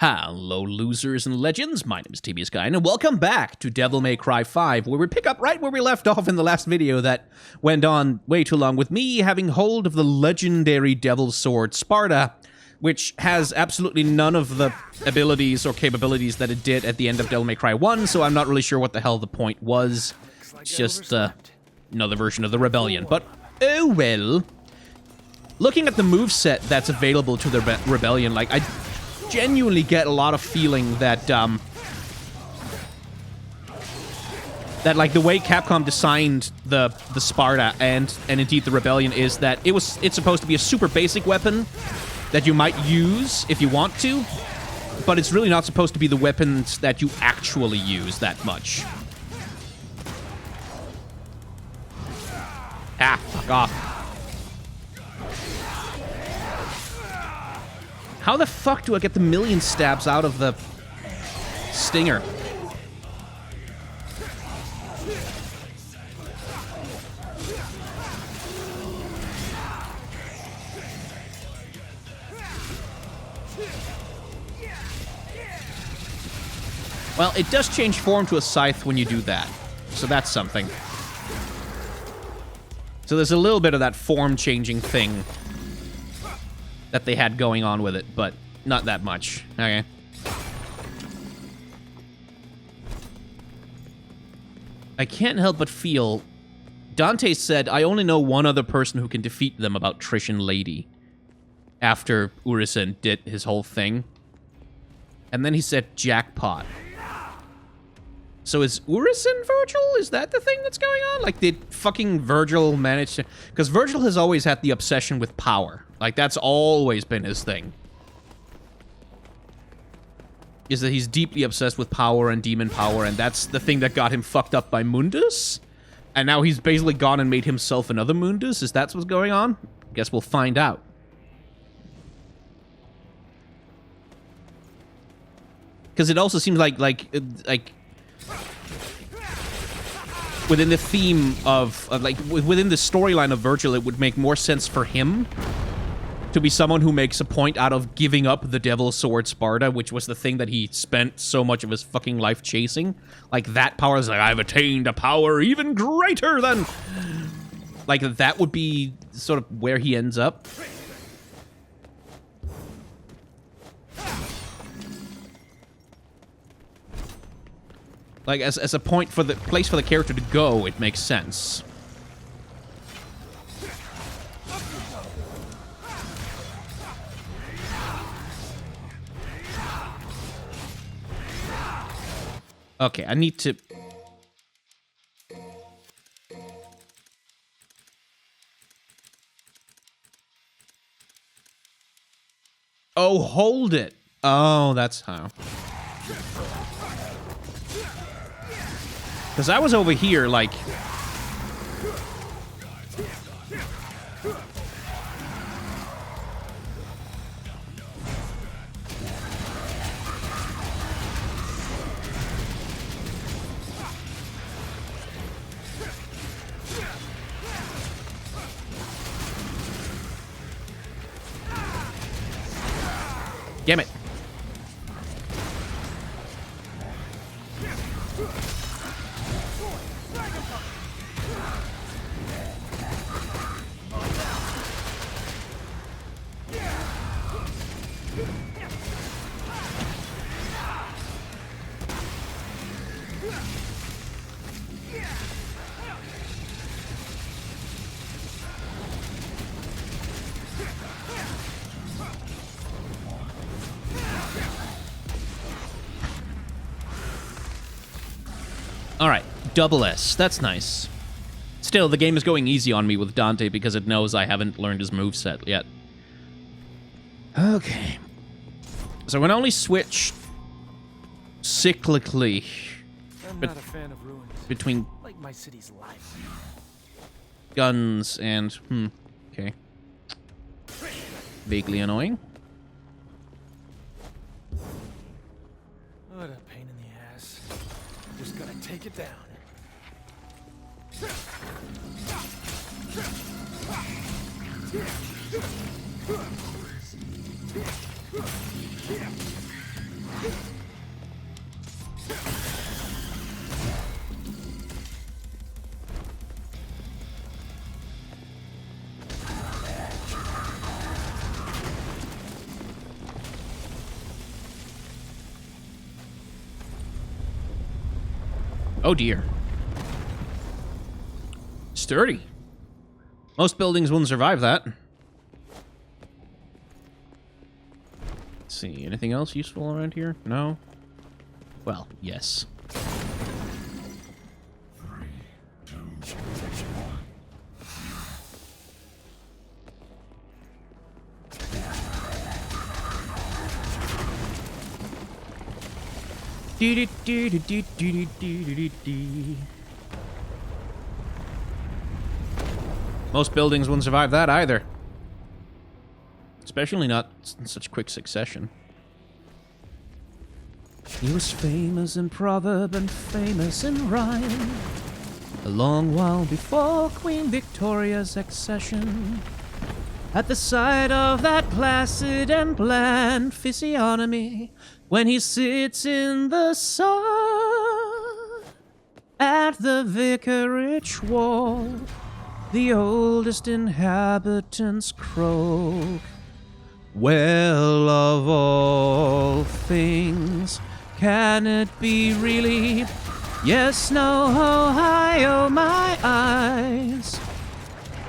Hello, losers and legends. My name is TB Sky, and welcome back to Devil May Cry 5, where we pick up right where we left off in the last video that went on way too long, with me having hold of the legendary Devil Sword Sparta, which has absolutely none of the abilities or capabilities that it did at the end of Devil May Cry 1, so I'm not really sure what the hell the point was. It's just another version of the Rebellion, but oh well. Looking at the moveset that's available to the Rebellion, like, I genuinely get a lot of feeling that like the way Capcom designed the Sparta and indeed the Rebellion is that it's supposed to be a super basic weapon that you might use if you want to, but it's really not supposed to be the weapons that you actually use that much. Ah, fuck off. How the fuck do I get the million stabs out of the stinger? Well, it does change form to a scythe when you do that, so that's something. So there's a little bit of that form-changing thing that they had going on with it, but not that much. Okay. I can't help but feel... Dante said, I only know one other person who can defeat them about Trish and Lady. After Urizen did his whole thing. And then he said, jackpot. So is Urizen Virgil? Is that the thing that's going on? Like, did fucking Virgil manage to... Because Virgil has always had the obsession with power. Like, that's always been his thing. Is that he's deeply obsessed with power and demon power, and that's the thing that got him fucked up by Mundus? And now he's basically gone and made himself another Mundus? Is that what's going on? Guess we'll find out. Because it also seems like within the theme of like, within the storyline of Virgil, it would make more sense for him to be someone who makes a point out of giving up the Devil Sword Sparta, which was the thing that he spent so much of his fucking life chasing. Like, that power is like, I've attained a power even greater than... Like, that would be sort of where he ends up. Like, as a point for the place for the character to go, it makes sense. Okay, I need to... Oh, hold it. Oh, that's how. Because I was over here, like... Damn it. Alright, double S. That's nice. Still, the game is going easy on me with Dante because it knows I haven't learned his moveset yet. Okay. So we can only switch cyclically between like my city's life. Guns and... okay. Vaguely annoying. What a pain in the ass. Just gotta take it down. Oh dear. Sturdy. Most buildings wouldn't survive that. Let's see, anything else useful around here? No? Well, yes. 3, 2, 1. Most buildings wouldn't survive that either. Especially not in such quick succession. He was famous in proverb and famous in rhyme, a long while before Queen Victoria's accession. At the sight of that placid and bland physiognomy, when he sits in the sun at the vicarage wall, the oldest inhabitants croak. Well, of all things, can it be really? Yes, no, oh, hi, oh, my eyes.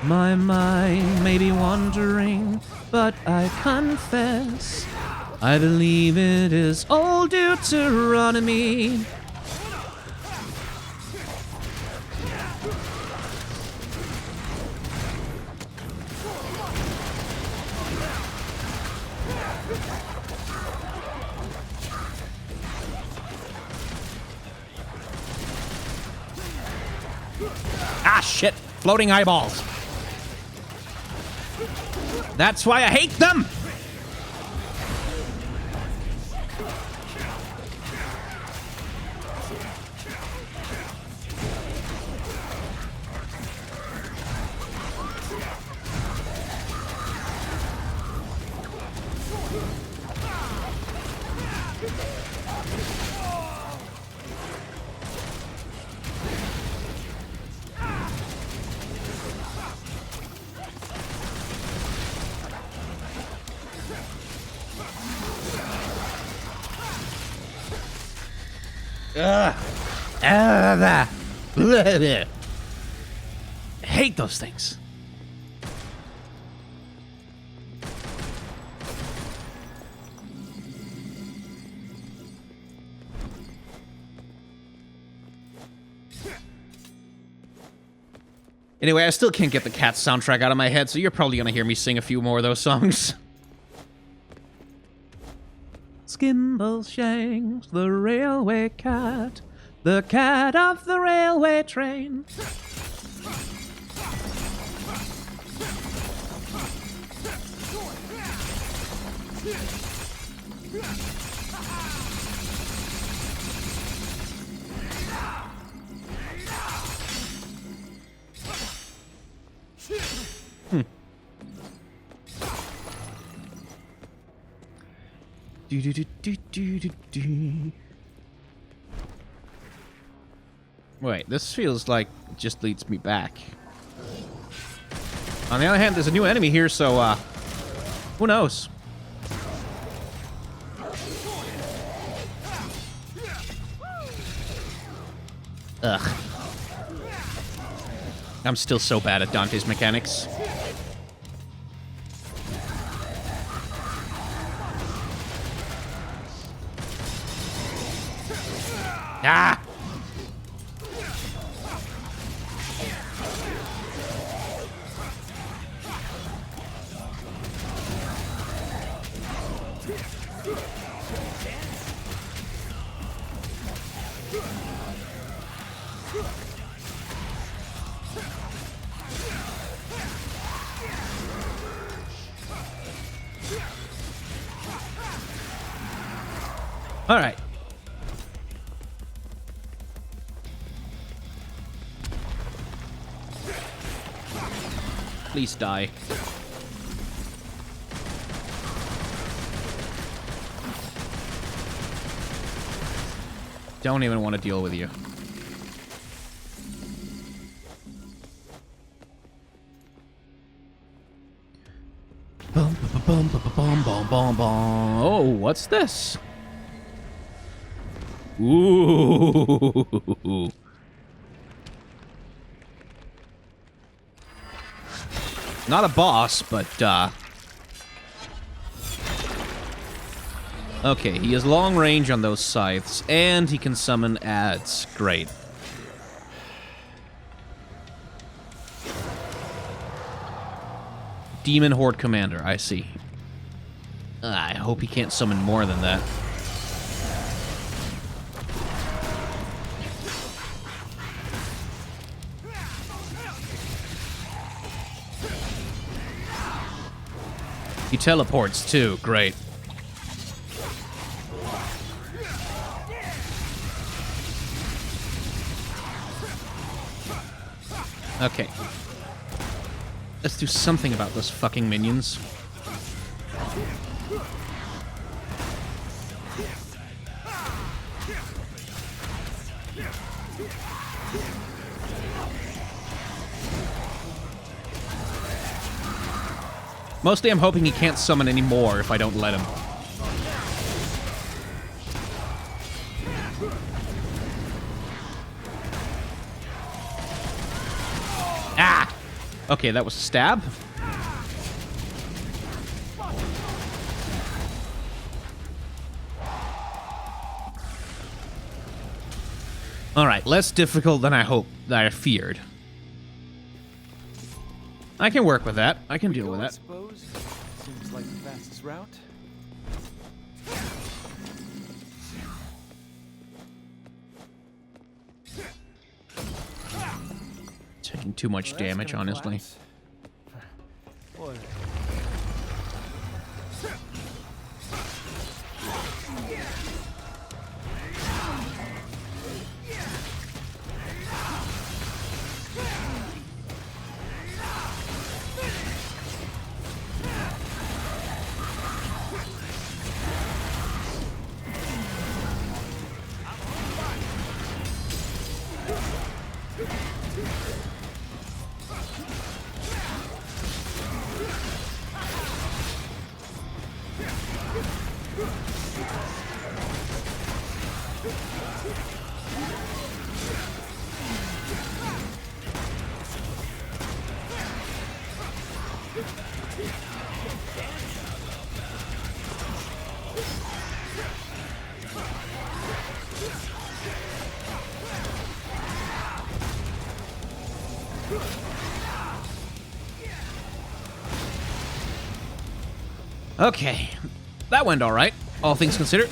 My mind may be wandering, but I confess I believe it is old Deuteronomy. Ah, shit. Floating eyeballs. That's why I hate them! Hate those things. Anyway, I still can't get the Cats soundtrack out of my head, so you're probably gonna hear me sing a few more of those songs. Skimbleshanks, the railway cat, the cat of the railway train. Wait, this feels like it just leads me back. On the other hand, there's a new enemy here, so, who knows? Ugh. I'm still so bad at Dante's mechanics. Ah! All right. Please die. Don't even want to deal with you. Bum, bum, bum, bum, bum, bum, bum, bum. Oh, what's this? Ooh. Not a boss, but, okay, he has long range on those scythes, and he can summon adds. Great. Demon Horde Commander, I see. I hope he can't summon more than that. He teleports too, great. Okay. Let's do something about those fucking minions. Mostly I'm hoping he can't summon any more if I don't let him. Ah! Okay, that was a stab. Alright, less difficult than I feared. I can work with that. I can deal with that. Suppose. Seems like the fastest route. Taking too much Well, that's damage, gonna honestly. collapse. Boy. Okay. That went alright, all things considered.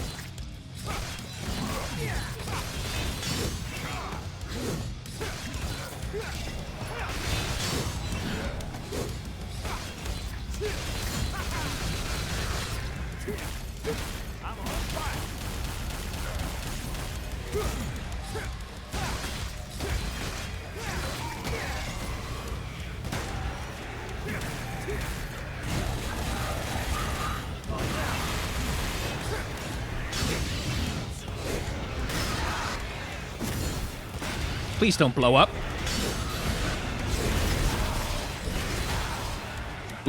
Please don't blow up.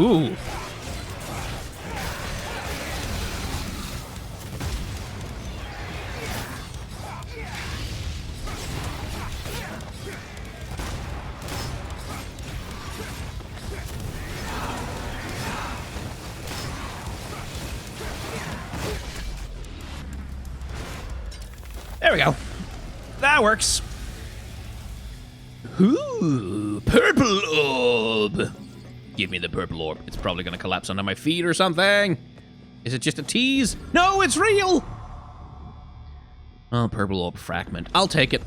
Ooh. There we go. That works. Ooh, purple orb. Give me the purple orb. It's probably gonna collapse under my feet or something. Is it just a tease? No, it's real! Oh, purple orb fragment. I'll take it.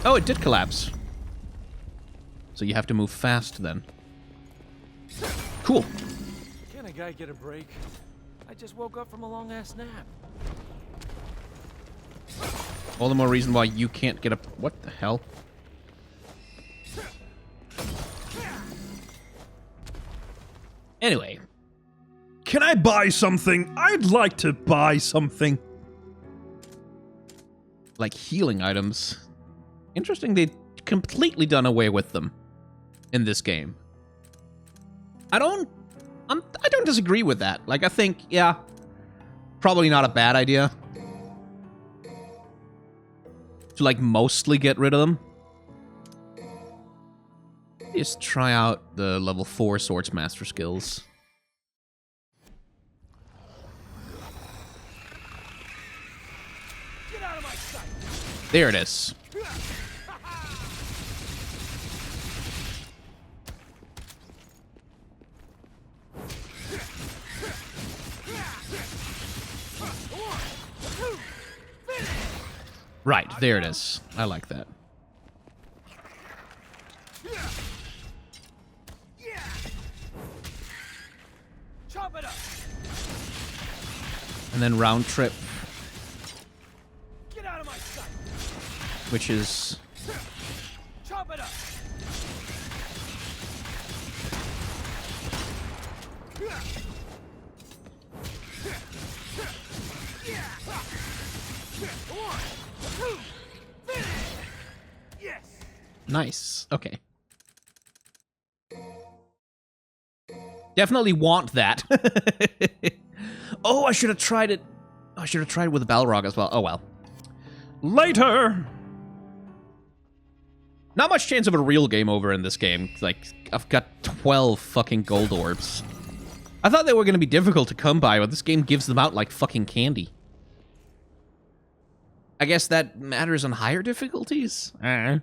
Oh, it did collapse. So you have to move fast then. Cool. Can a guy get a break? I just woke up from a long-ass nap. All the more reason why you can't get up. What the hell? Anyway. Can I buy something? I'd like to buy something. Like healing items. Interesting they completely done away with them in this game. I don't disagree with that. Like, I think, yeah, probably not a bad idea to, like, mostly get rid of them. Just try out the level 4 Swordsmaster skills. Get out of my sight! There it is. Right, there it is. I like that. Chop it up! And then round trip, Get out of my sight! which is... Chop it up! One, two, finish! Yes! Nice. Okay. Definitely want that. Oh, I should have tried it. I should have tried it with a Balrog as well. Oh, well. Later! Not much chance of a real game over in this game. Like, I've got 12 fucking gold orbs. I thought they were going to be difficult to come by, but this game gives them out like fucking candy. I guess that matters on higher difficulties? I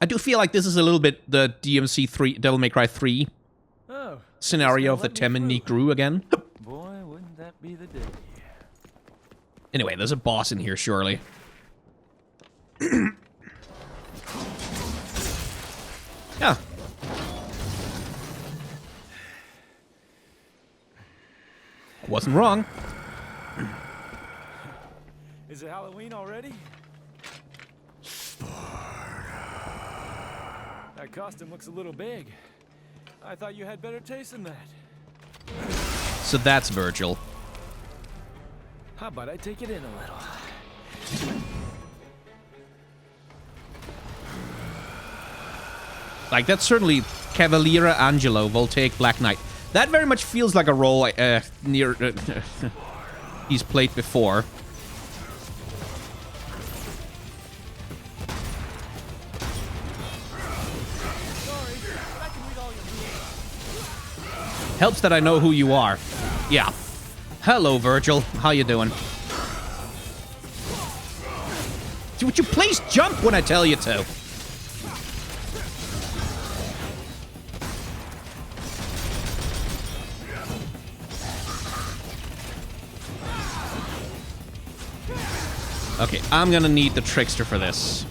do feel like this is a little bit the DMC 3, Devil May Cry 3 Oh, scenario of the just gonna let me Temini Gru again. boy, wouldn't that be the day? Anyway, there's a boss in here, surely. Yeah. Wasn't wrong. Is it Halloween already? That costume looks a little big. I thought you had better taste than that. So that's Virgil. How about I take it in a little? Like, that's certainly Cavaliera Angelo, Voltaic Black Knight. That very much feels like a role he's played before. Sorry, but I can read all your moves. Helps that I know who you are. Yeah. Hello, Virgil. How you doing? Would you please jump when I tell you to? Okay, I'm gonna need the Trickster for this.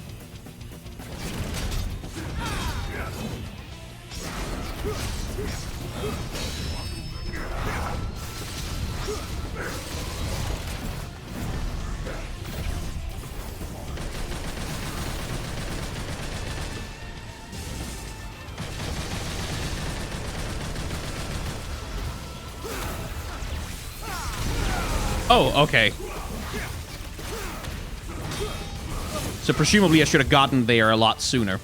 Oh, okay. So presumably I should have gotten there a lot sooner.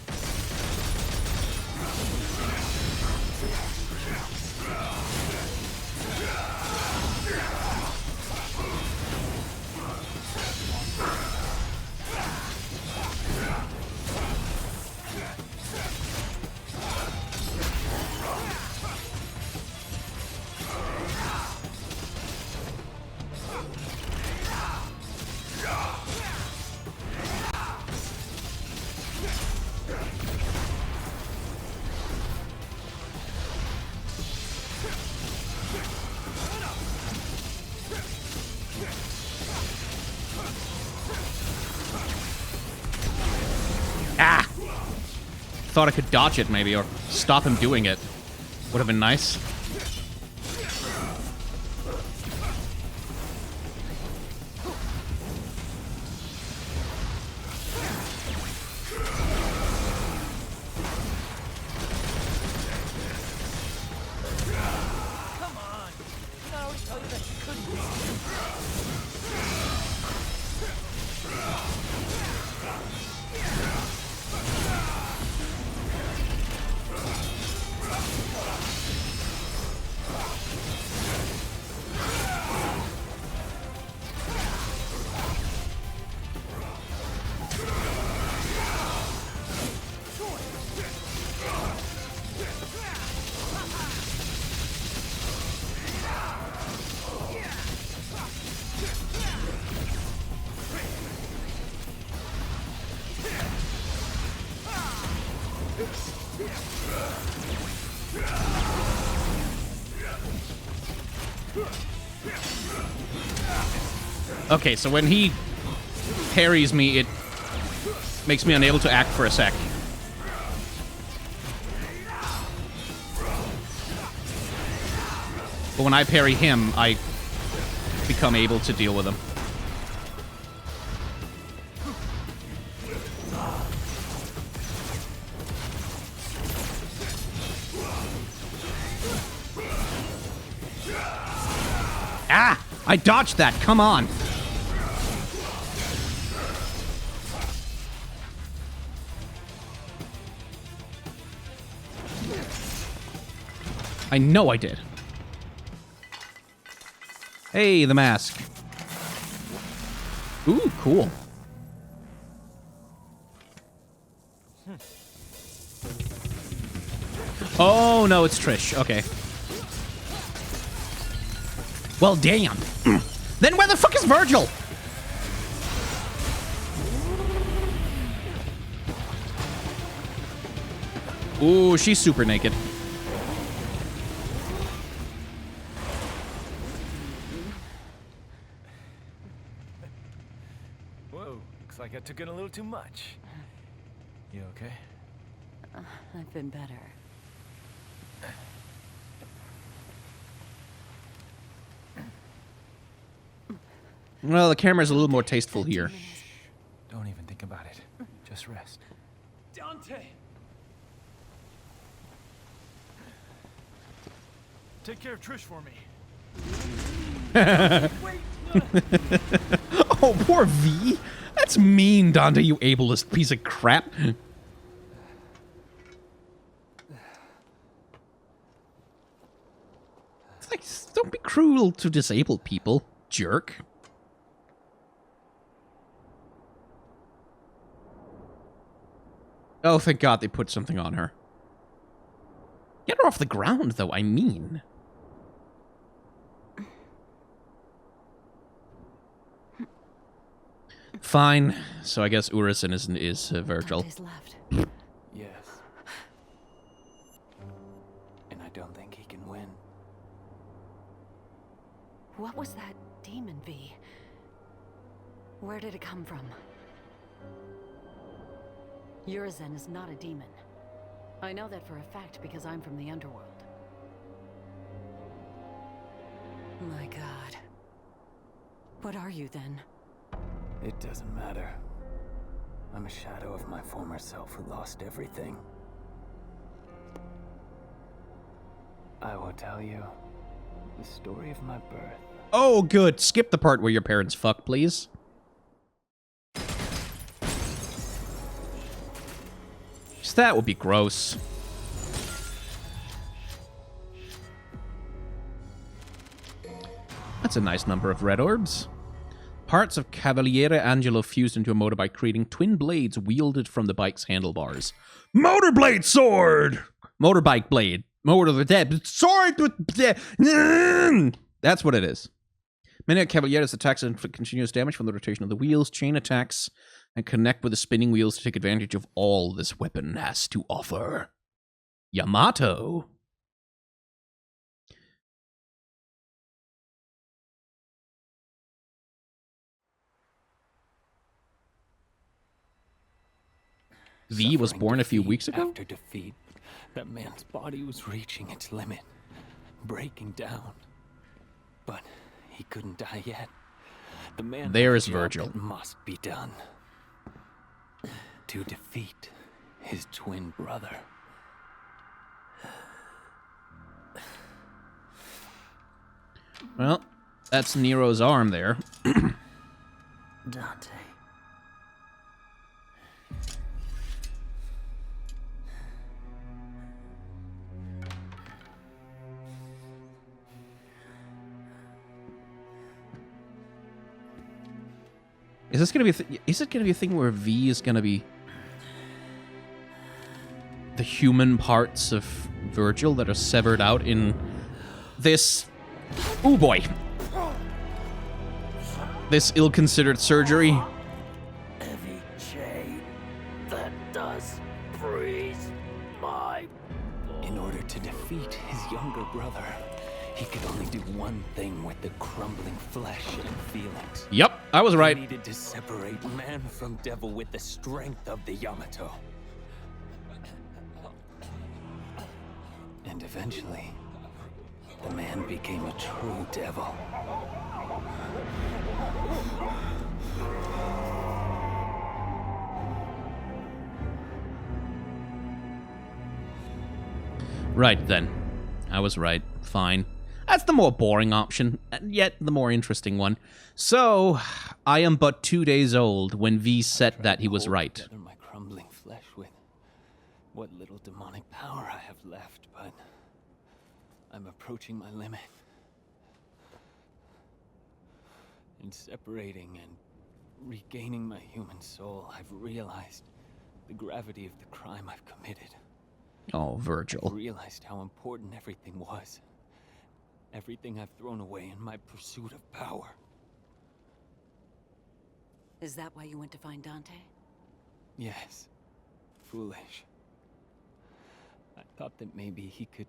Ah! Thought I could dodge it, maybe, or stop him doing it. Would have been nice. Come on! Didn't I always tell you that you couldn't do it? Okay, so when he parries me, it makes me unable to act for a sec. But when I parry him, I become able to deal with him. Ah! I dodged that, come on! I know I did. Hey, the mask. Ooh, cool. Oh, no, it's Trish. Okay. Well, damn. Then where the fuck is Virgil? Ooh, she's super naked. Whoa, looks like I took in a little too much. You okay? I've been better. Well, the camera's a little more tasteful here. Don't even think about it. Just rest. Dante! Take care of Trish for me. Oh, poor V. That's mean, Dante, you ableist piece of crap. It's like, don't be cruel to disabled people, jerk. Oh, thank God they put something on her. Get her off the ground, though, I mean. Fine. So I guess Urizen is Virgil. Dante's left. Yes. And I don't think he can win. What was that demon, V? Where did it come from? Urizen is not a demon. I know that for a fact because I'm from the underworld. My God. What are you then? It doesn't matter. I'm a shadow of my former self who lost everything. I will tell you the story of my birth. Oh, good. Skip the part where your parents fuck, please. That would be gross. That's a nice number of red orbs. Parts of Cavaliere Angelo fused into a motorbike, creating twin blades wielded from the bike's handlebars. Motorblade sword! Motorbike blade. Sword with... That's what it is. Many of Cavaliere's attacks inflict continuous damage from the rotation of the wheels, chain attacks, and connect with the spinning wheels to take advantage of all this weapon has to offer. Yamato. V was Suffering born a few defeat weeks ago? After defeat, that man's body was reaching its limit, breaking down. But he couldn't die yet. The man There had a is job Virgil. that must be done to defeat his twin brother. Well, that's Nero's arm there. Dante. Is this gonna be? Is it gonna be a thing where V is gonna be the human parts of Virgil that are severed out in this? Oh boy! This ill-considered surgery. Heavy chain that does freeze my... In order to defeat his younger brother, he could only do one thing with the crumbling flesh and feelings. Yep, I was right. He needed to separate man from devil with the strength of the Yamato. And eventually, the man became a true devil. Right then. I was right. Fine. That's the more boring option, and yet the more interesting one. So, I am but 2 days old when V said that he was right. Together my crumbling flesh with what little demonic power I have left, but I'm approaching my limit. In separating and regaining my human soul, I've realized the gravity of the crime I've committed. Oh, Virgil. I've realized how important everything was. Everything I've thrown away in my pursuit of power. Is that why you went to find Dante? Yes. Foolish. I thought that maybe he could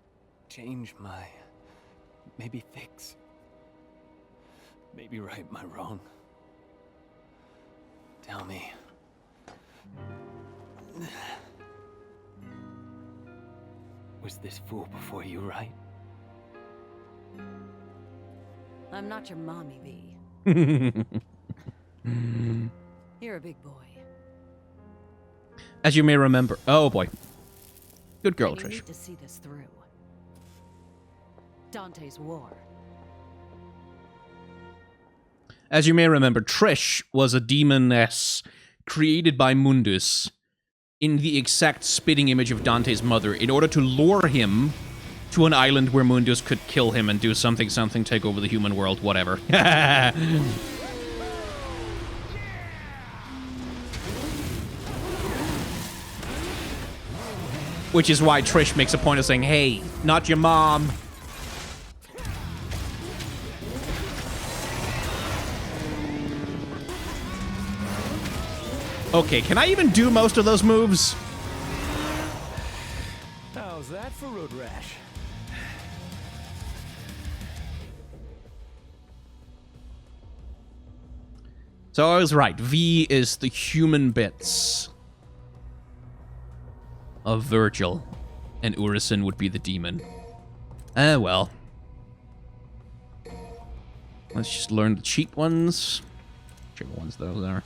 change my... maybe fix... maybe right my wrong. Tell me. Was this fool before you, right? I'm not your mommy, V. You're a big boy. As you may remember... Oh, boy. Good girl, And you Trish. need to see this through. Dante's war. As you may remember, Trish was a demoness created by Mundus in the exact spitting image of Dante's mother in order to lure him to an island where Mundus could kill him and do something, take over the human world, whatever. Which is why Trish makes a point of saying, hey, not your mom. Okay, can I even do most of those moves? How's that for road rash? So I was right. V is the human bits of Virgil, and Urison would be the demon. Well. Let's just learn the cheap ones. Whichever ones those are.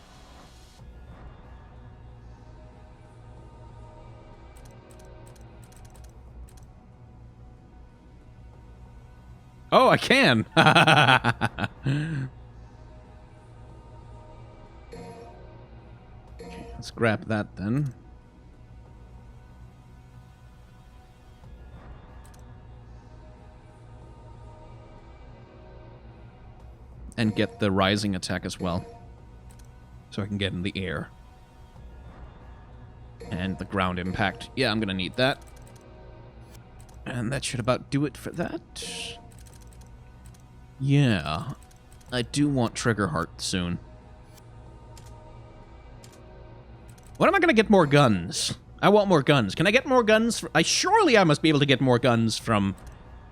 Oh, I can! Okay, let's grab that then. And get the rising attack as well. So I can get in the air. And the ground impact. Yeah, I'm gonna need that. And that should about do it for that. Yeah. I do want Trigger Heart soon. When am I gonna get more guns? I want more guns. Can I get more guns? Surely I must be able to get more guns from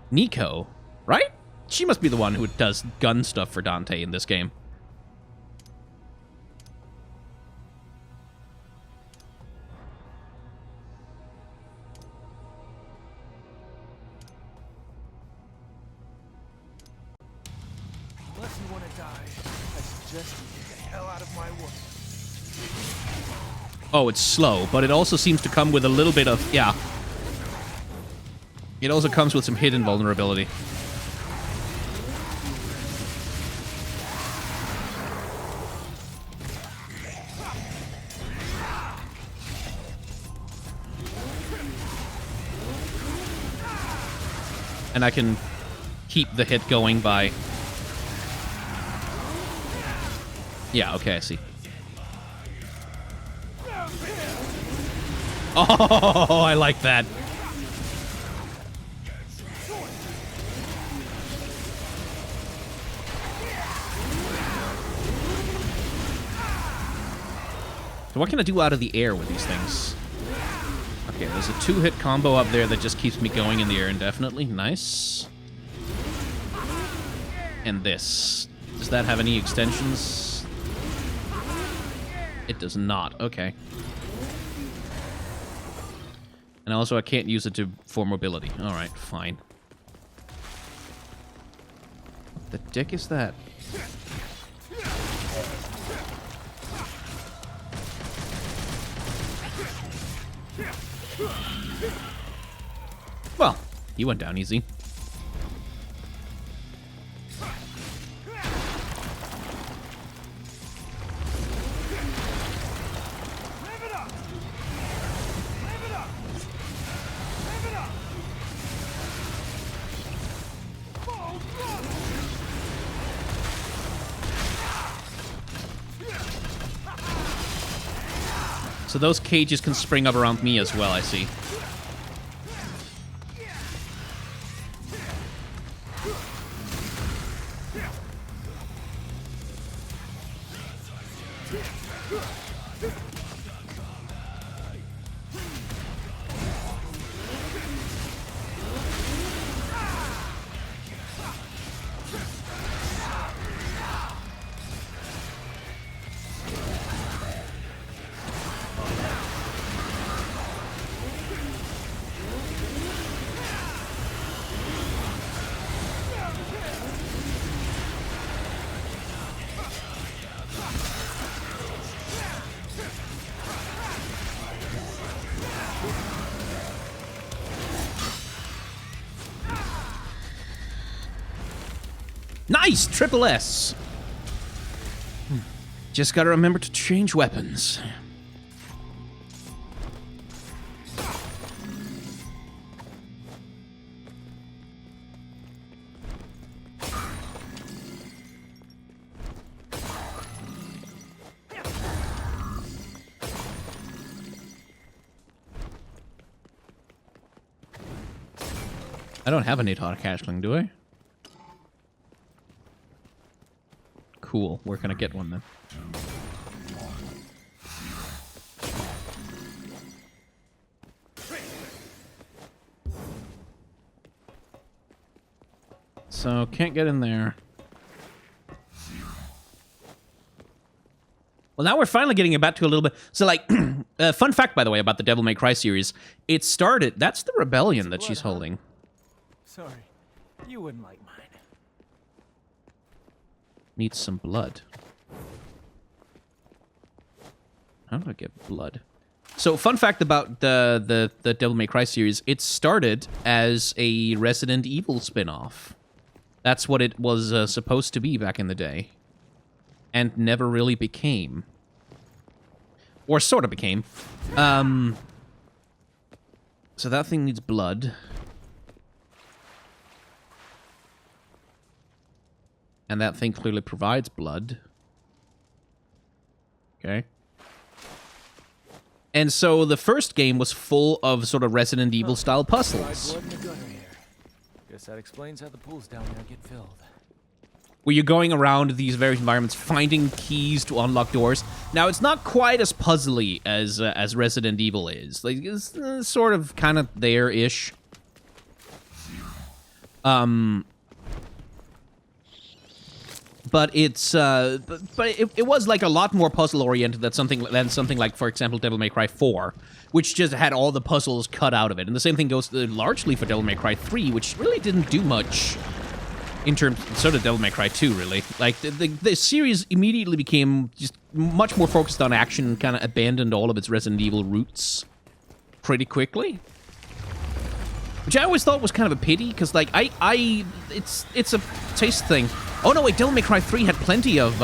Nico, right? She must be the one who does gun stuff for Dante in this game. Unless you want to die, I suggest you get the hell out of my way. Oh, it's slow, but it also seems to come with a little bit of... Yeah. It also comes with some hidden vulnerability. And I can keep the hit going by... Yeah, okay, I see. Oh, I like that. So what can I do out of the air with these things? Okay, there's a 2-hit combo up there that just keeps me going in the air indefinitely. Nice. And this. Does that have any extensions? It does not. Okay. And also I can't use it for mobility. Alright, fine. What the dick is that? Well, he went down easy. So those cages can spring up around me as well, I see. Nice! Triple S! Just gotta remember to change weapons. I don't have a Natal cashling, do I? Cool. Where can I get one then? So, can't get in there. Well, now we're finally getting back to a little bit... So, like, fun fact, by the way, about the Devil May Cry series. It started... That's the rebellion that she's holding. Sorry, you wouldn't like mine. Needs some blood. How do I get blood? So, fun fact about the Devil May Cry series. It started as a Resident Evil spin-off. That's what it was supposed to be back in the day. And never really became. Or sort of became. So that thing needs blood. And that thing clearly provides blood. Okay. And so the first game was full of sort of Resident Evil style puzzles. Blood in the gutter here. Guess that explains how the pools down there get filled. Where you're going around these various environments, finding keys to unlock doors. Now, it's not quite as puzzly as Resident Evil is. Like, it's sort of kind of there-ish. But it's it was like a lot more puzzle oriented than something like, for example, Devil May Cry 4, which just had all the puzzles cut out of it. And the same thing goes largely for Devil May Cry 3, which really didn't do much in terms. So did Devil May Cry 2, really. Like the series immediately became just much more focused on action and kind of abandoned all of its Resident Evil roots pretty quickly. Which I always thought was kind of a pity, because like it's a taste thing. Oh no, wait, Devil May Cry 3 had plenty of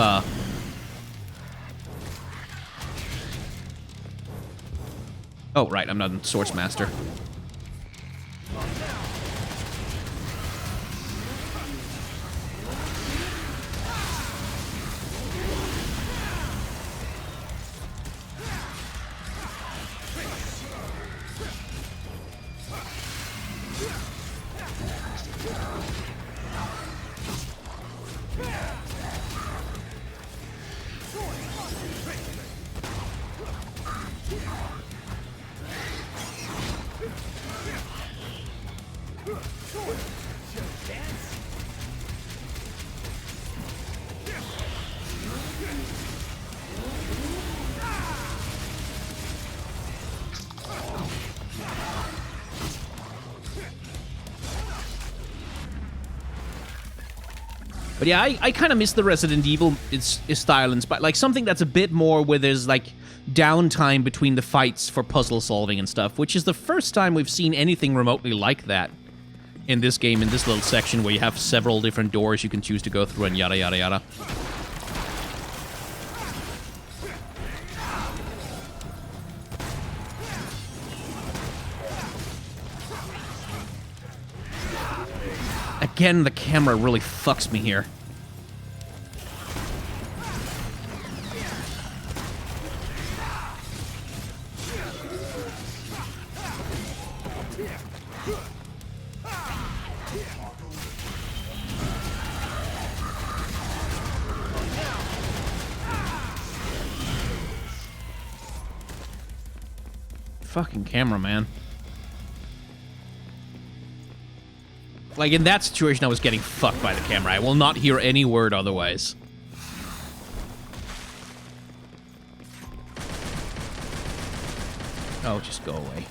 Oh right, I'm not a Swords Master. But yeah, I kind of miss the Resident Evil style, but like something that's a bit more where there's like downtime between the fights for puzzle solving and stuff, which is the first time we've seen anything remotely like that in this game, in this little section where you have several different doors you can choose to go through and yada yada yada. Again, the camera really fucks me here. Fucking camera, man. Like, in that situation, I was getting fucked by the camera. I will not hear any word otherwise. Oh, just go away.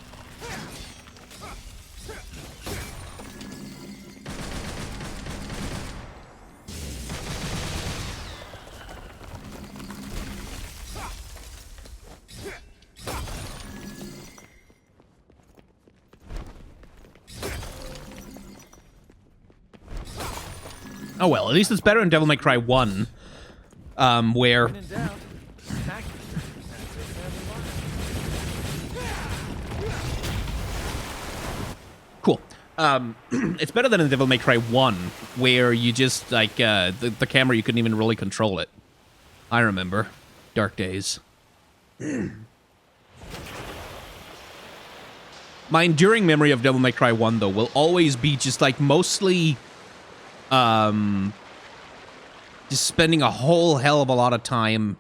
Oh well, at least it's better in Devil May Cry 1, where... When in doubt, smack it. Cool. It's better than in Devil May Cry 1, where you just, like, the camera, you couldn't even really control it. I remember. Dark days. My enduring memory of Devil May Cry 1, though, will always be just, like, mostly... just spending a whole hell of a lot of time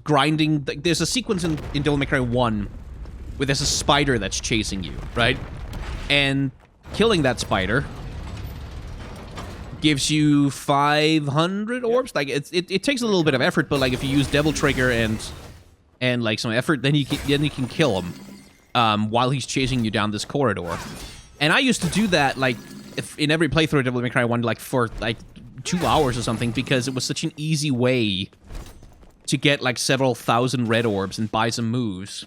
grinding. There's a sequence in Devil May Cry 1 where there's a spider that's chasing you, right? And killing that spider gives you 500 orbs. Like it takes a little bit of effort, but like if you use Devil Trigger and like some effort, then you can kill him while he's chasing you down this corridor. And I used to do that like in every playthrough of Devil May Cry 1 like for like 2 hours or something, because it was such an easy way to get like several thousand red orbs and buy some moves.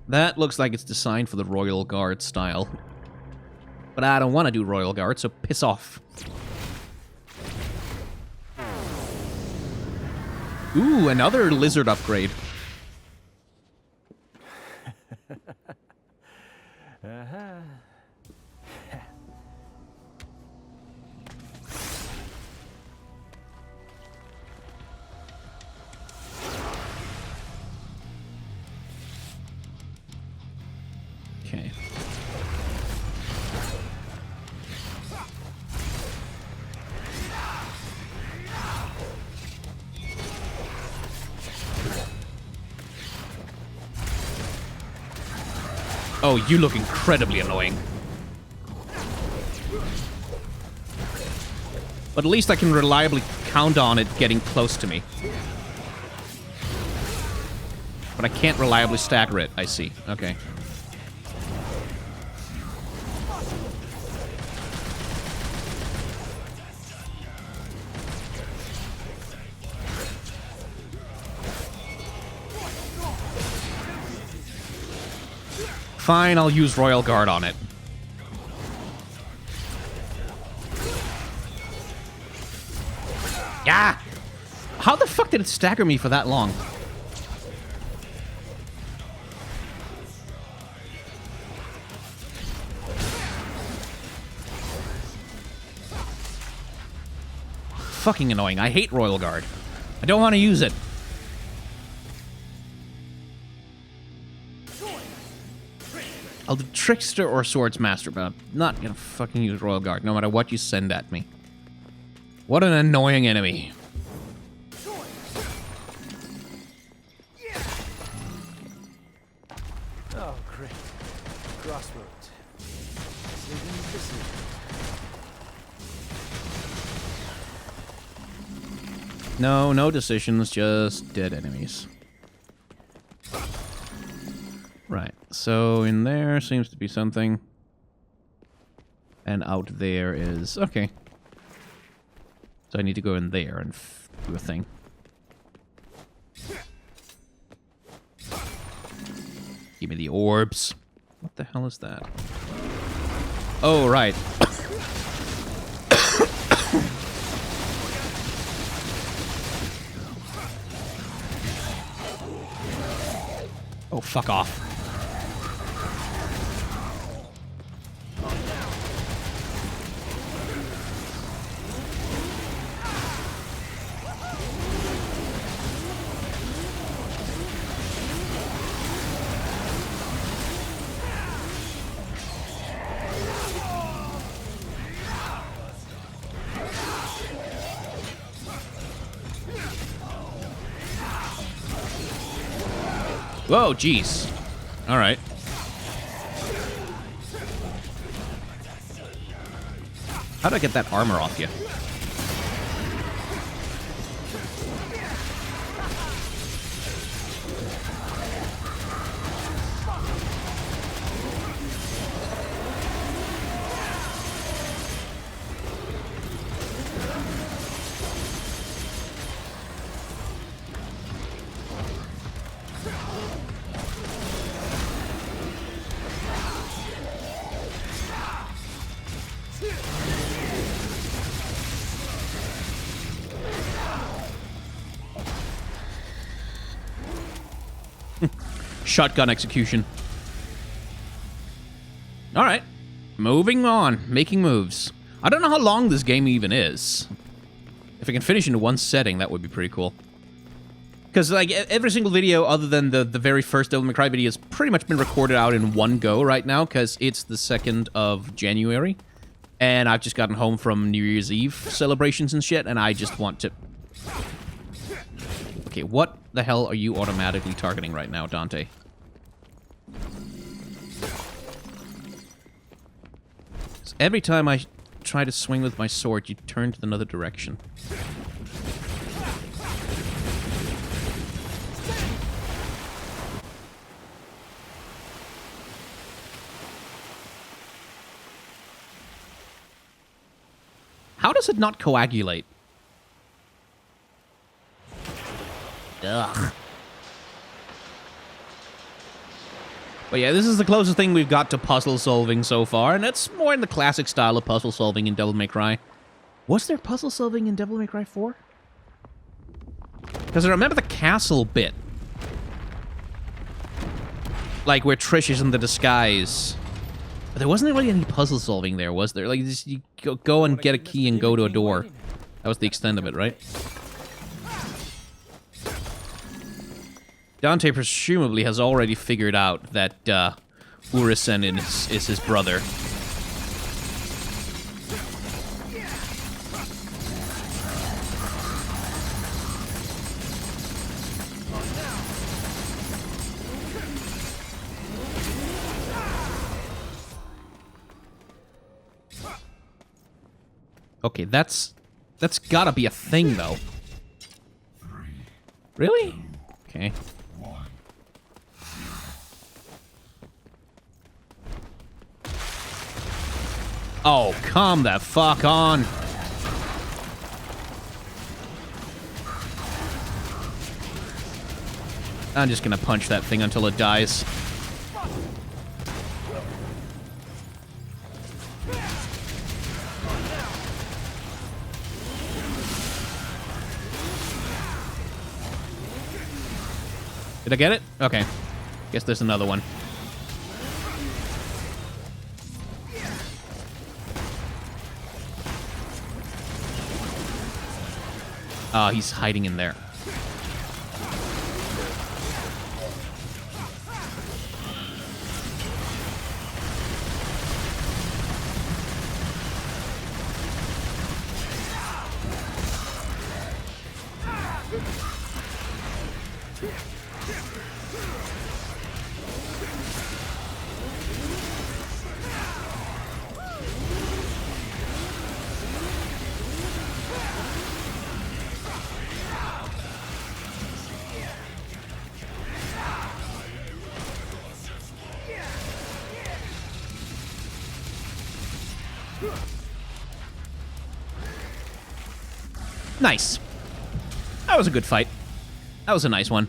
That looks like it's designed for the Royal Guard style. But I don't want to do Royal Guard, so piss off. Ooh, another lizard upgrade. Okay. Oh, you look incredibly annoying. But at least I can reliably count on it getting close to me. But I can't reliably stagger it, I see. Okay. Fine, I'll use Royal Guard on it. Yeah! How the fuck did it stagger me for that long? Fucking annoying. I hate Royal Guard. I don't want to use it. I'll do Trickster or Swordsmaster, but I'm not gonna fucking use Royal Guard, no matter what you send at me. What an annoying enemy. Oh, great. Crossroads. No decisions, just dead enemies. Right, So in there seems to be something. And out there is... Okay. So I need to go in there and do a thing. Give me the orbs. What the hell is that? Oh, right. Oh, fuck off. Whoa, jeez. All right. How do I get that armor off you? Shotgun execution. Alright. Moving on. Making moves. I don't know how long this game even is. If I can finish in one setting, that would be pretty cool. Because, like, every single video other than the very first Devil May Cry video has pretty much been recorded out in one go right now, because it's the 2nd of January. And I've just gotten home from New Year's Eve celebrations and shit, and I just want to... Okay, what the hell are you automatically targeting right now, Dante? Every time I try to swing with my sword, you turn to another direction. How does it not coagulate? Ugh. But yeah, this is the closest thing we've got to puzzle solving so far, and it's more in the classic style of puzzle solving in Devil May Cry. Was there puzzle solving in Devil May Cry 4? Because I remember the castle bit. Like where Trish is in the disguise. But there wasn't really any puzzle solving there, was there? Like, just you go and get a key and go to a door. That was the extent of it, right? Dante presumably has already figured out that Urizen is his brother. Okay, that's gotta be a thing, though. Really? Okay. Oh, come the fuck on. I'm just gonna punch that thing until it dies. Did I get it? Okay. Guess there's another one. Oh, he's hiding in there. Nice. That was a good fight. That was a nice one.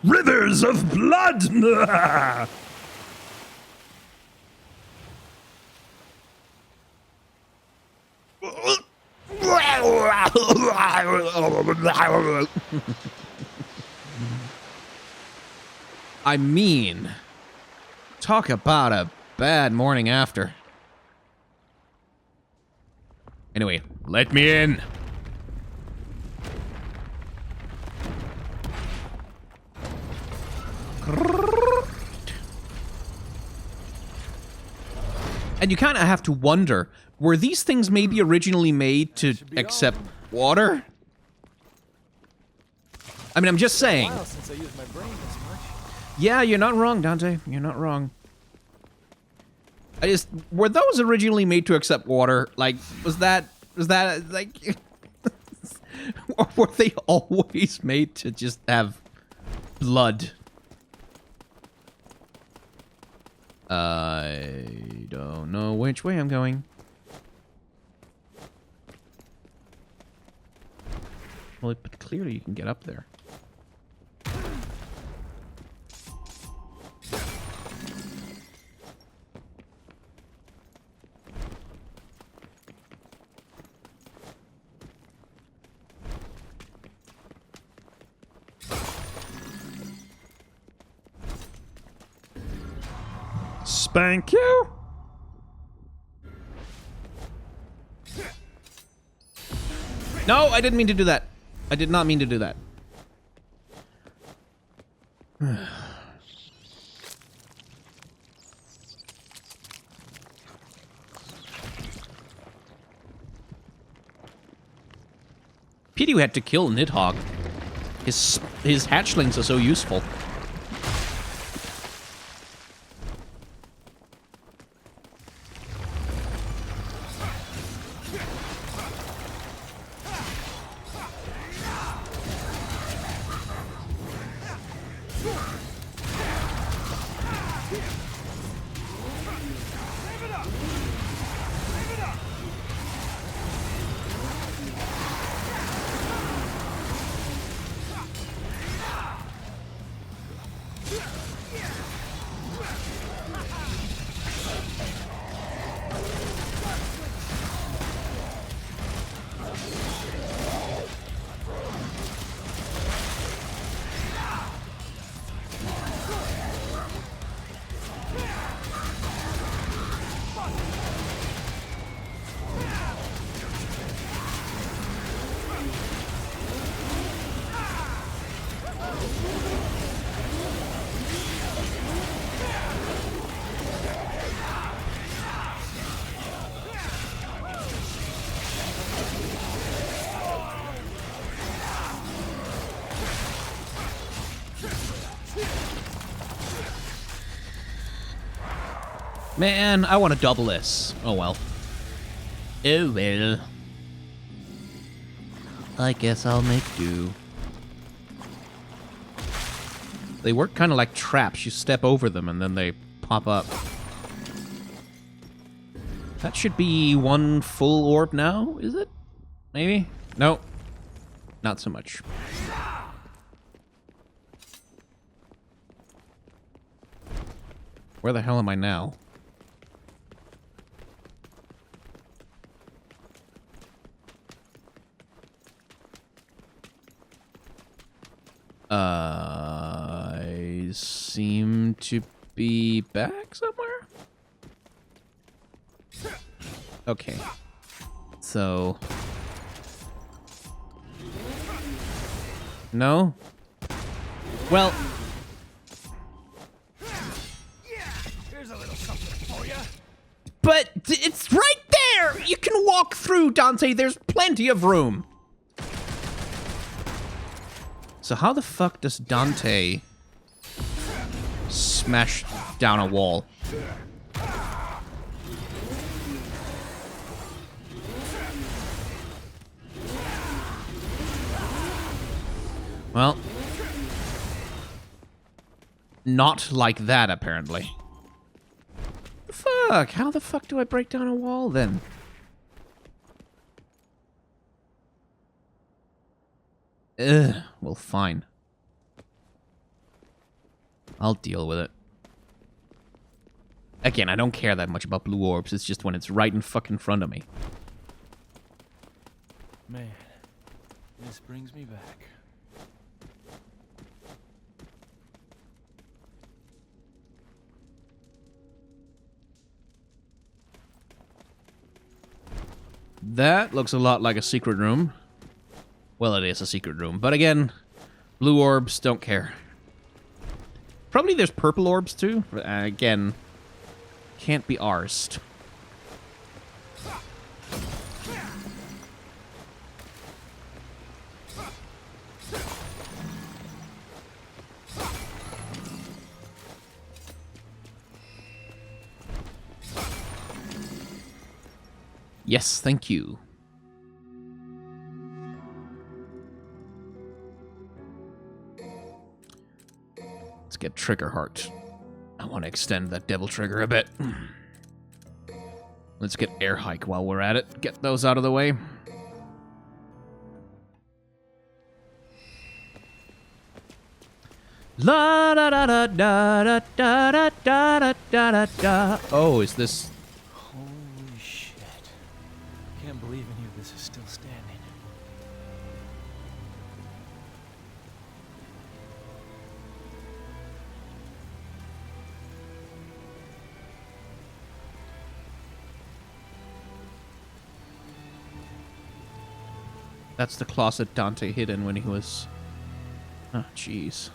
Rivers of blood! I mean, talk about a bad morning after. Anyway, let me in. And you kind of have to wonder, were these things maybe originally made to accept water? I mean, I'm just saying. While since I used my brain this much. Yeah, you're not wrong, Dante. You're not wrong. Were those originally made to accept water? Like, was that like, or were they always made to just have blood? I don't know which way I'm going. Well, but clearly you can get up there. Spank you? No, I didn't mean to do that. I did not mean to do that. Pity we had to kill Nidhogg. His hatchlings are so useful. Man, I want to double this. Oh well. Oh well. I guess I'll make do. They work kind of like traps. You step over them and then they pop up. That should be one full orb now, is it? Maybe? No. Not so much. Where the hell am I now? I seem to be back somewhere? Okay. So... No? Well... Here's a little something for you. But it's right there! You can walk through, Dante. There's plenty of room. So how the fuck does Dante smash down a wall? Well, not like that, apparently. Fuck, how the fuck do I break down a wall, then? Ugh, well, fine. I'll deal with it. Again, I don't care that much about blue orbs, it's just when it's right in fucking front of me. Man, this brings me back. That looks a lot like a secret room. Well, it is a secret room, but again, blue orbs, don't care. Probably there's purple orbs too. Again, can't be arsed. Yes, thank you. Let's get trigger heart. I want to extend that devil trigger a bit. Let's get air hike while we're at it. Get those out of the way. La da da da da da da da da da da. Oh, is this? Holy shit. Can't believe any of this is still standing. That's the closet Dante hid in when he was... Oh, jeez.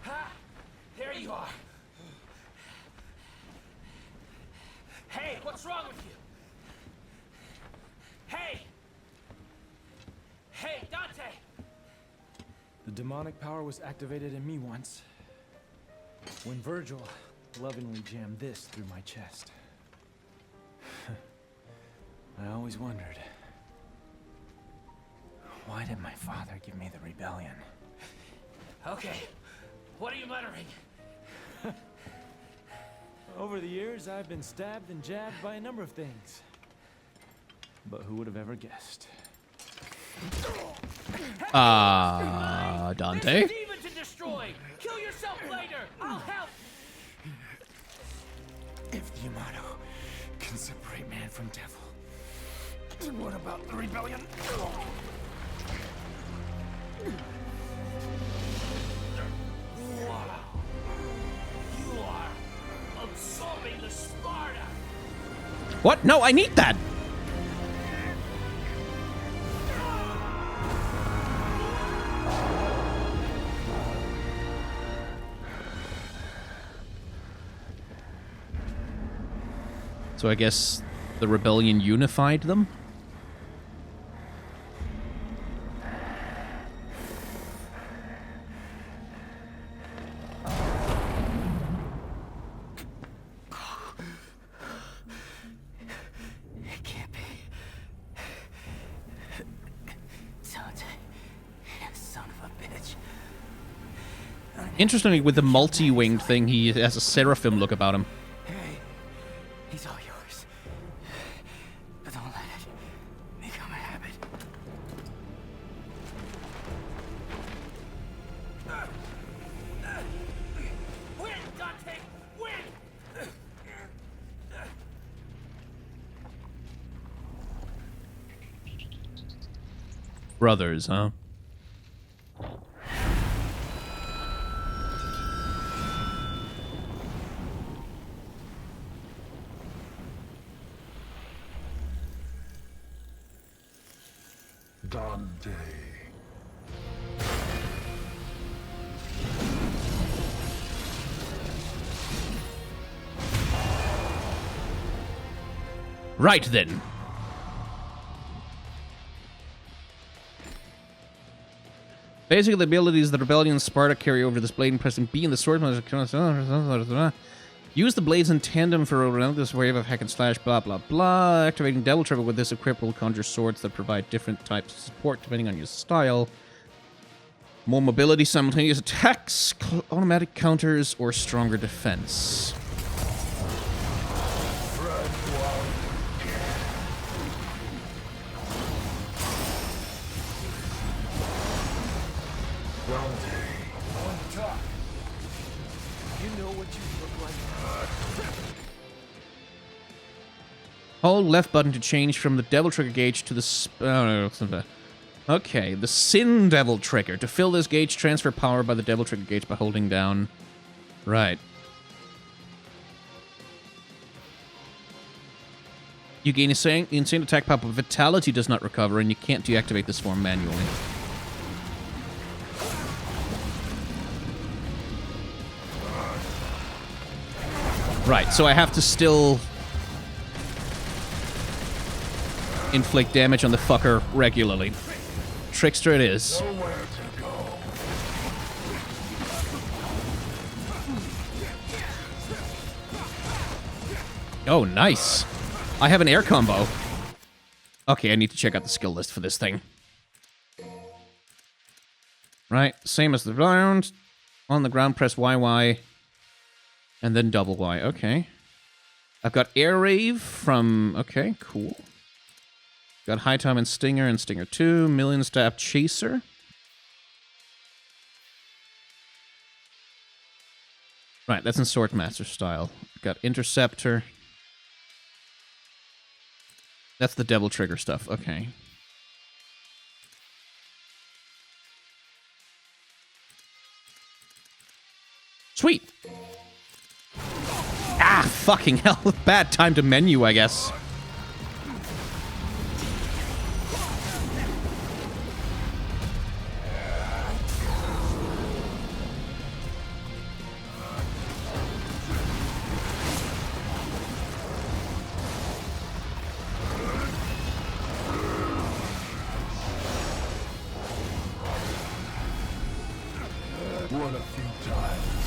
Ha! There you are. Hey, what's wrong with you? Hey! Hey, Dante! The demonic power was activated in me once. When Virgil lovingly jammed this through my chest. I always wondered, why did my father give me the rebellion? Okay, what are you muttering? Over the years, I've been stabbed and jabbed by a number of things. But who would have ever guessed? Dante? There's a demon to destroy! Kill yourself later! I'll help! If the Yamato can separate man from devil, then what about the rebellion? Wow. You are absorbing the Sparta! What? No, I need that! So I guess the rebellion unified them? It can't be. Dante, you son of a bitch. Interestingly, with the multi-winged thing, he has a seraphim look about him. Hey, he's all yours. But don't let it become a habit. Win, Dante! Win! Brothers, huh? Dante. Right then. Basically, the abilities of the Rebellion Sparta carry over to this blade and pressing B and the sword. Use the blades in tandem for a relentless wave of hack and slash, blah, blah, blah. Activating Devil Trigger with this equip will conjure swords that provide different types of support depending on your style. More mobility, simultaneous attacks, automatic counters, or stronger defense. Hold left button to change from the Devil Trigger gauge to the... oh, no, it's not that. Okay, the Sin Devil Trigger. To fill this gauge, transfer power by the Devil Trigger gauge by holding down. Right. You gain insane attack power, but Vitality does not recover, and you can't deactivate this form manually. Right, so I have to still inflict damage on the fucker regularly. Trickster it is. Oh, nice. I have an air combo. Okay, I need to check out the skill list for this thing. Right, same as the round. On the ground, press YY. And then double Y. Okay. I've got Air Rave from... okay, cool. Got High Time and Stinger 2. Million Stab Chaser. Right, that's in Swordmaster style. Got Interceptor. That's the Devil Trigger stuff. Okay. Sweet. Ah, fucking hell. Bad time to menu, I guess. What a few times.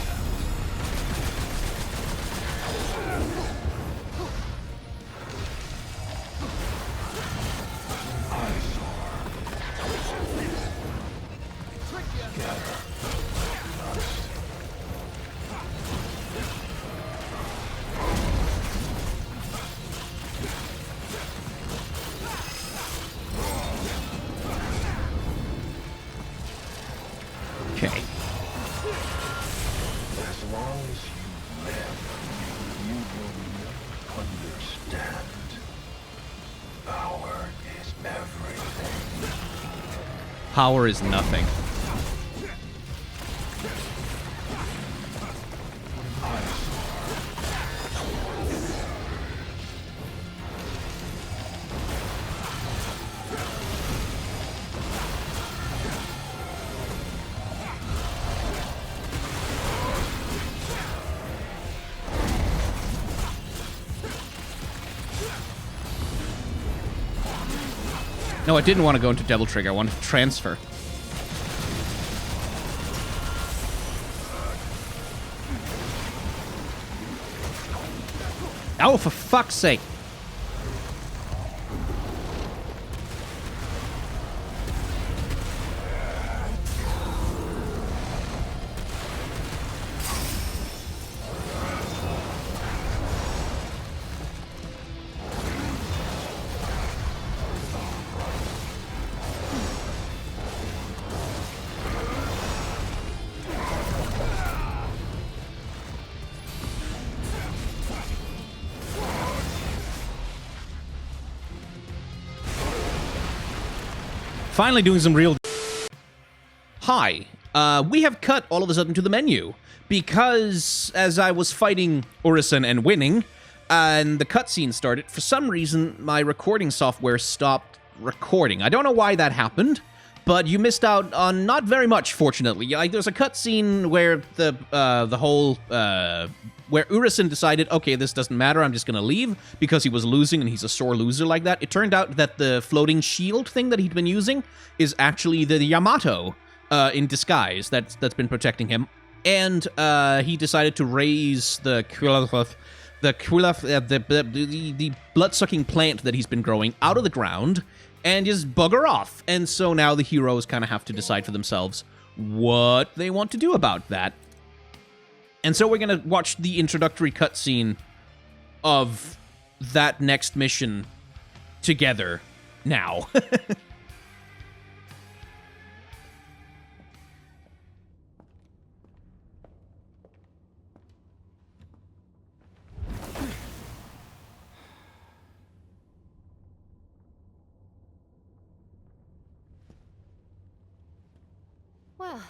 Okay. As long as you live, you will never understand. Power is everything. Power is nothing. No, I didn't want to go into Devil Trigger. I wanted to transfer. Oh, for fuck's sake. Finally doing some real... Hi. We have cut all of a sudden to the menu. Because as I was fighting Urizen and winning, and the cutscene started, for some reason, my recording software stopped recording. I don't know why that happened, but you missed out on not very much, fortunately. Like, there's a cutscene where the whole... where Urizen decided, okay, this doesn't matter, I'm just gonna leave, because he was losing and he's a sore loser like that. It turned out that the floating shield thing that he'd been using is actually the Yamato in disguise that's been protecting him. and he decided to raise the blood-sucking plant that he's been growing out of the ground and just bugger off. And so now the heroes kind of have to decide for themselves what they want to do about that. And so we're going to watch the introductory cutscene of that next mission together now. Well,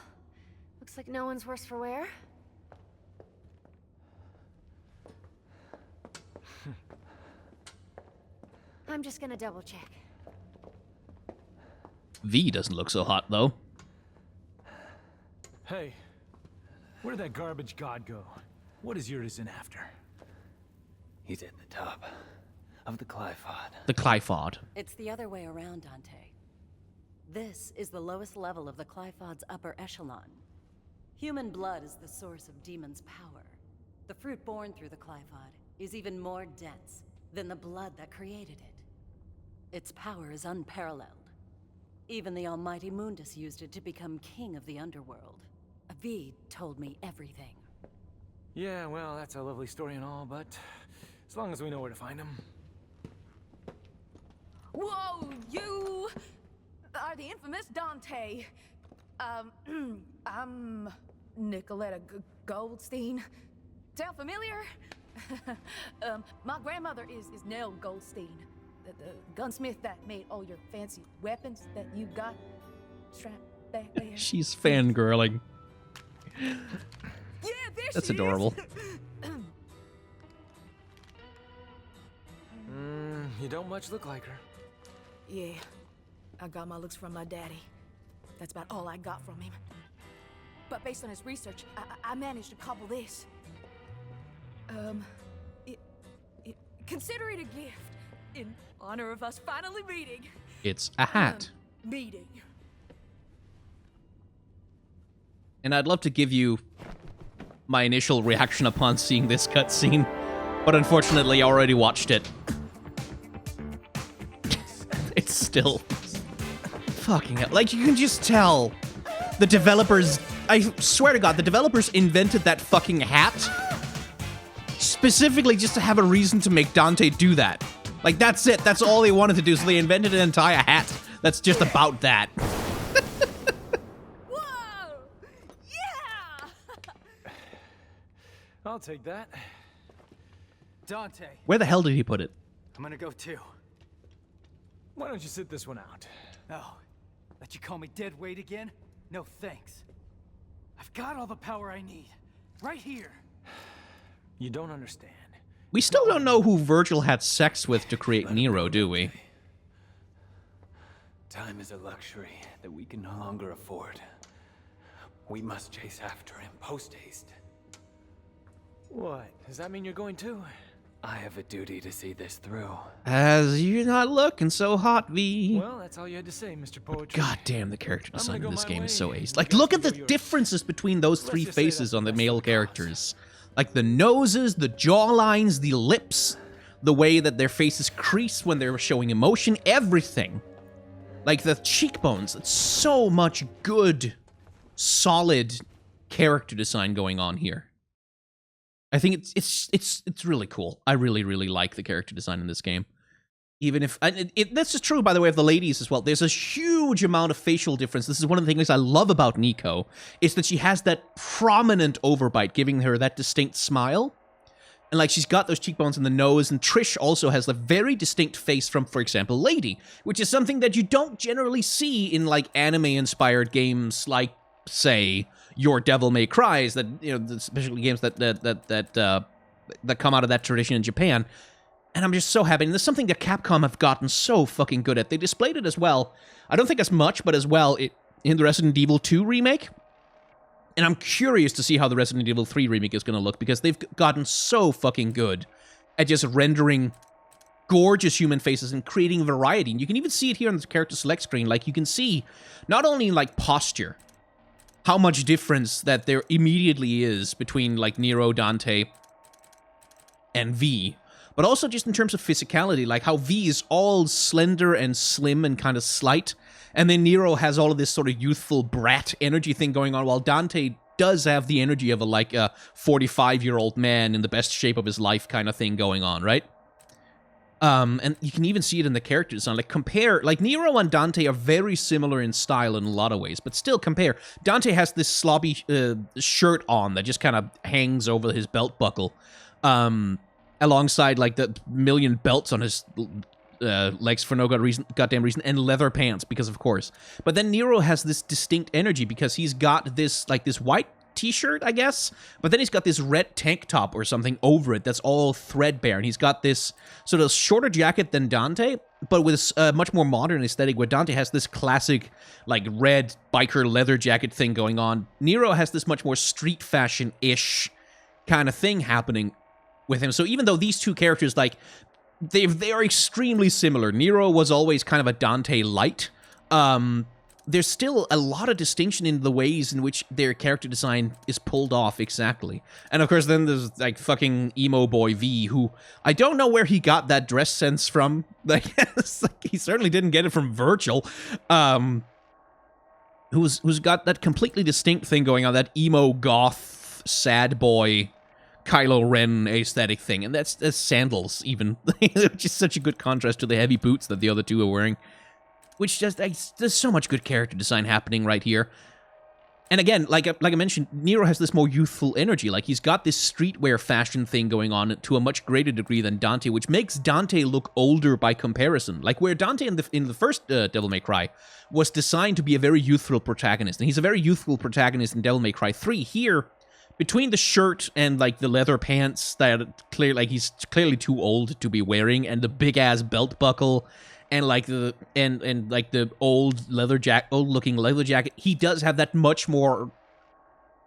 looks like no one's worse for wear. I'm just gonna double check. V doesn't look so hot, though. Hey, where did that garbage god go? What is Urizen after? He's at the top of the Clyphod. The Clyphod. It's the other way around, Dante. This is the lowest level of the Clyphod's upper echelon. Human blood is the source of demon's power. The fruit born through the Clyphod is even more dense than the blood that created it. Its power is unparalleled. Even the almighty Mundus used it to become king of the underworld. Avid told me everything. Yeah, well, that's a lovely story and all, but as long as we know where to find him. Whoa, you are the infamous Dante. I'm Nicoletta Goldstein. Sound familiar? My grandmother is Nell Goldstein, the gunsmith that made all your fancy weapons that you got strapped back there. She's fangirling. Yeah, there That's she adorable. Is. You don't much look like her. Yeah, I got my looks from my daddy. That's about all I got from him. But based on his research, I managed to cobble this. Consider it a gift in honor of us finally meeting. It's a hat. Meeting. And I'd love to give you my initial reaction upon seeing this cutscene, but unfortunately I already watched it. It's still fucking hell. Like, you can just tell the developers, I swear to God, the developers invented that fucking hat specifically just to have a reason to make Dante do that. Like, that's it. That's all they wanted to do. So they invented an entire hat that's just about that. Whoa! Yeah! I'll take that. Dante, Where the hell did he put it? I'm gonna go too. Why don't you sit this one out? Oh, let you call me dead weight again? No thanks. I've got all the power I need. Right here. You don't understand. We still don't know who Virgil had sex with to create Nero, do we? Time is a luxury that we can no longer afford. We must chase after him post-haste. What? Does that mean you're going too? I have a duty to see this through. As you're not looking so hot, V. Well, that's all you had to say, Mr. Poetry. God damn, the character design go in this my game is so way, ace. and Like, you look guys at the can go yours. differences between those three just say faces that's on the the best male of the characters. Like, the noses, the jawlines, the lips, the way that their faces crease when they're showing emotion, everything. Like, the cheekbones, it's so much good, solid character design going on here. I think it's really cool. I really, really like the character design in this game. Even if... this is true, by the way, of the ladies as well. There's a huge amount of facial difference. This is one of the things I love about Nico, is that she has that prominent overbite, giving her that distinct smile. And, like, she's got those cheekbones in the nose, and Trish also has a very distinct face from, for example, Lady, which is something that you don't generally see in, like, anime-inspired games like, say, Your Devil May Cry's, that, you know, especially games that come out of that tradition in Japan. And I'm just so happy. And there's something that Capcom have gotten so fucking good at. They displayed it as well. I don't think as much, but as well in the Resident Evil 2 remake. And I'm curious to see how the Resident Evil 3 remake is going to look, because they've gotten so fucking good at just rendering gorgeous human faces and creating variety. And you can even see it here on the character select screen. Like, you can see not only, like, posture, how much difference that there immediately is between, like, Nero, Dante, and V. But also just in terms of physicality, like how V is all slender and slim and kind of slight, and then Nero has all of this sort of youthful brat energy thing going on, while Dante does have the energy of a 45-year-old man in the best shape of his life kind of thing going on, right? And you can even see it in the character design. Like, compare, like, Nero and Dante are very similar in style in a lot of ways, but still compare. Dante has this sloppy shirt on that just kind of hangs over his belt buckle, alongside, like, the million belts on his legs for no goddamn reason, and leather pants, because of course. But then Nero has this distinct energy because he's got this, like, this white t-shirt, I guess, but then he's got this red tank top or something over it that's all threadbare, and he's got this sort of shorter jacket than Dante, but with a much more modern aesthetic, where Dante has this classic, like, red biker leather jacket thing going on. Nero has this much more street fashion-ish kind of thing happening with him. So even though these two characters, like, they are extremely similar, Nero was always kind of a Dante light, there's still a lot of distinction in the ways in which their character design is pulled off exactly. And of course, then there's, like, fucking emo boy V, who I don't know where he got that dress sense from. Like, he certainly didn't get it from Virgil. Who's got that completely distinct thing going on, that emo goth sad boy Kylo Ren aesthetic thing, and that's sandals even, which is such a good contrast to the heavy boots that the other two are wearing. Which just, there's so much good character design happening right here. And again, like I mentioned, Nero has this more youthful energy. Like, he's got this streetwear fashion thing going on to a much greater degree than Dante, which makes Dante look older by comparison. Like, where Dante in the first Devil May Cry was designed to be a very youthful protagonist, and he's a very youthful protagonist in Devil May Cry 3. Here, between the shirt and, like, the leather pants that he's clearly too old to be wearing, and the big-ass belt buckle, and like the old looking leather jacket, he does have that much more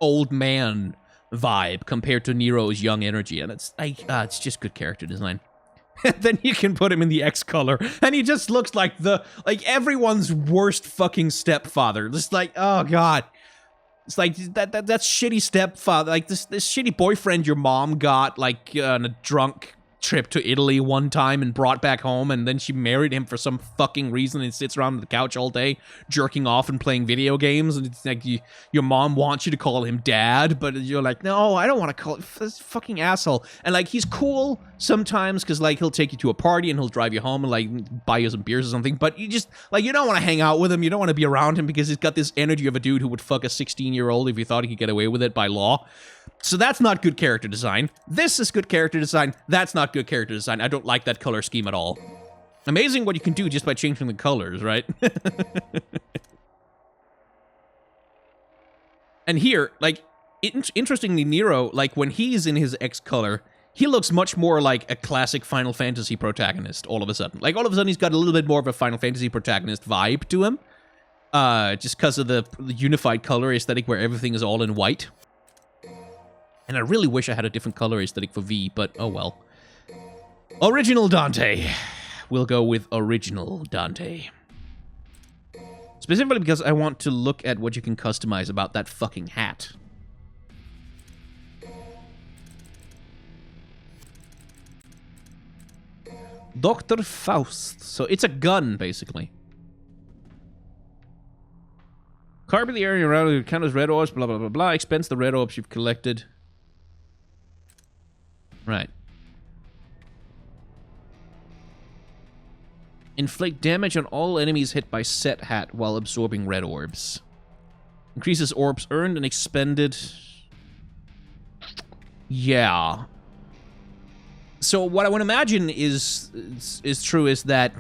old man vibe compared to Nero's young energy, and it's just good character design. And then you can put him in the X color, and he just looks like everyone's worst fucking stepfather. Just like, oh god, it's like that's shitty stepfather, like this shitty boyfriend your mom got, like, on a drunk trip to Italy one time and brought back home, and then she married him for some fucking reason and sits around the couch all day jerking off and playing video games, and it's like your mom wants you to call him dad, but you're like, no, I don't want to call it this fucking asshole. And, like, he's cool sometimes because, like, he'll take you to a party and he'll drive you home and, like, buy you some beers or something, but you just, like, you don't want to hang out with him, you don't want to be around him because he's got this energy of a dude who would fuck a 16-year-old if he thought he could get away with it by law. So that's not good character design. This is good character design. That's not good character design. I don't like that color scheme at all. Amazing what you can do just by changing the colors, right? And here, like, interestingly, Nero, like, when he's in his X color, he looks much more like a classic Final Fantasy protagonist all of a sudden. Like, all of a sudden, he's got a little bit more of a Final Fantasy protagonist vibe to him. Just because of the unified color aesthetic where everything is all in white. And I really wish I had a different color aesthetic for V, but oh well. Original Dante. We'll go with original Dante. Specifically because I want to look at what you can customize about that fucking hat. Dr. Faust. So it's a gun, basically. Carve the area around it counters red orbs, blah, blah, blah, blah. Expense the red orbs you've collected. Right. Inflict damage on all enemies hit by set hat while absorbing red orbs. Increases orbs earned and expended. Yeah. So what I would imagine is true is that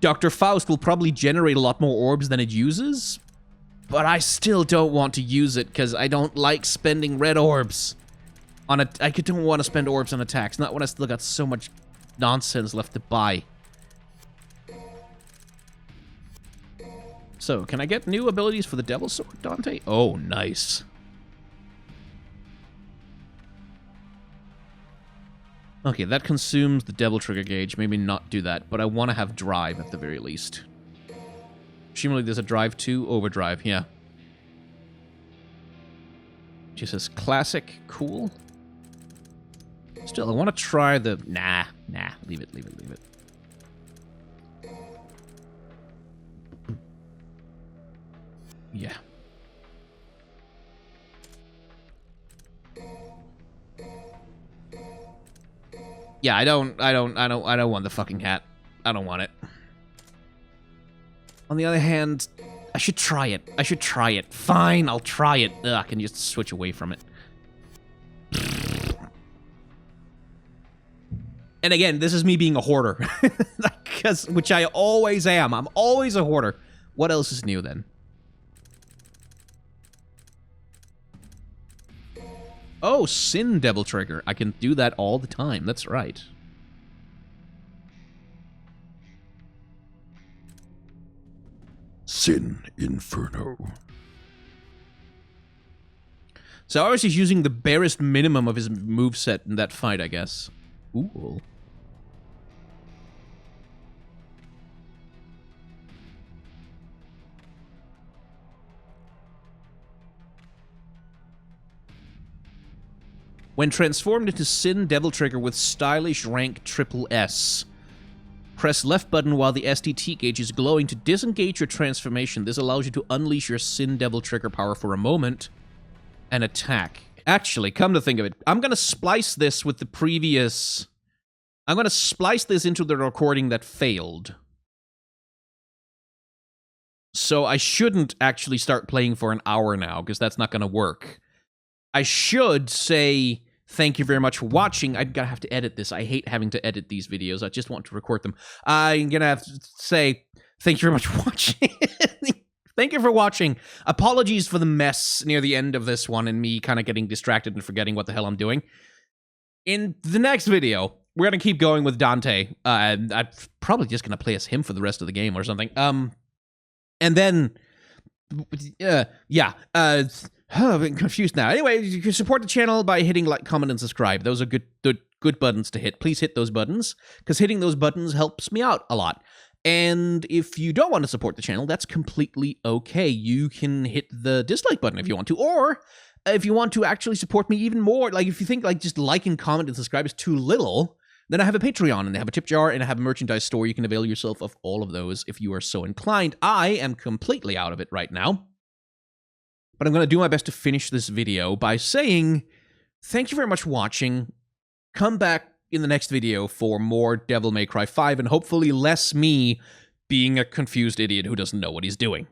Dr. Faust will probably generate a lot more orbs than it uses, but I still don't want to use it because I don't like spending red orbs. I don't want to spend orbs on attacks, not when I still got so much nonsense left to buy. So, can I get new abilities for the Devil's Sword, Dante? Oh, nice. Okay, that consumes the Devil Trigger gauge. Maybe not do that, but I want to have drive at the very least. Presumably there's a drive 2, overdrive, yeah. Just as classic, cool. Still, I want to try the... Nah, leave it. Yeah. Yeah, I don't want the fucking hat. I don't want it. On the other hand, I should try it. Fine, I'll try it. Ugh, I can just switch away from it. And again, this is me being a hoarder. Which I always am. I'm always a hoarder. What else is new then? Oh, Sin Devil Trigger. I can do that all the time. That's right. Sin Inferno. So I was just using the barest minimum of his moveset in that fight, I guess. Ooh. When transformed into Sin Devil Trigger with stylish rank triple S, press left button while the SDT gauge is glowing to disengage your transformation. This allows you to unleash your Sin Devil Trigger power for a moment and attack. Actually, come to think of it, I'm going to splice this with the previous... I'm going to splice this into the recording that failed. So I shouldn't actually start playing for an hour now, because that's not going to work. I should say, thank you very much for watching. I'm going to have to edit this. I hate having to edit these videos. I just want to record them. I'm going to have to say, thank you very much for watching. Thank you for watching. Apologies for the mess near the end of this one and me kind of getting distracted and forgetting what the hell I'm doing. In the next video, we're going to keep going with Dante. I'm probably just going to play as him for the rest of the game or something. And then, I'm getting confused now. Anyway, you can support the channel by hitting like, comment, and subscribe. Those are good buttons to hit. Please hit those buttons, because hitting those buttons helps me out a lot. And if you don't want to support the channel, that's completely okay. You can hit the dislike button if you want to, or if you want to actually support me even more, like if you think like just like and comment and subscribe is too little, then I have a Patreon, and I have a tip jar, and I have a merchandise store. You can avail yourself of all of those if you are so inclined. I am completely out of it right now. But I'm going to do my best to finish this video by saying, thank you very much for watching. Come back in the next video for more Devil May Cry 5, and hopefully less me being a confused idiot who doesn't know what he's doing.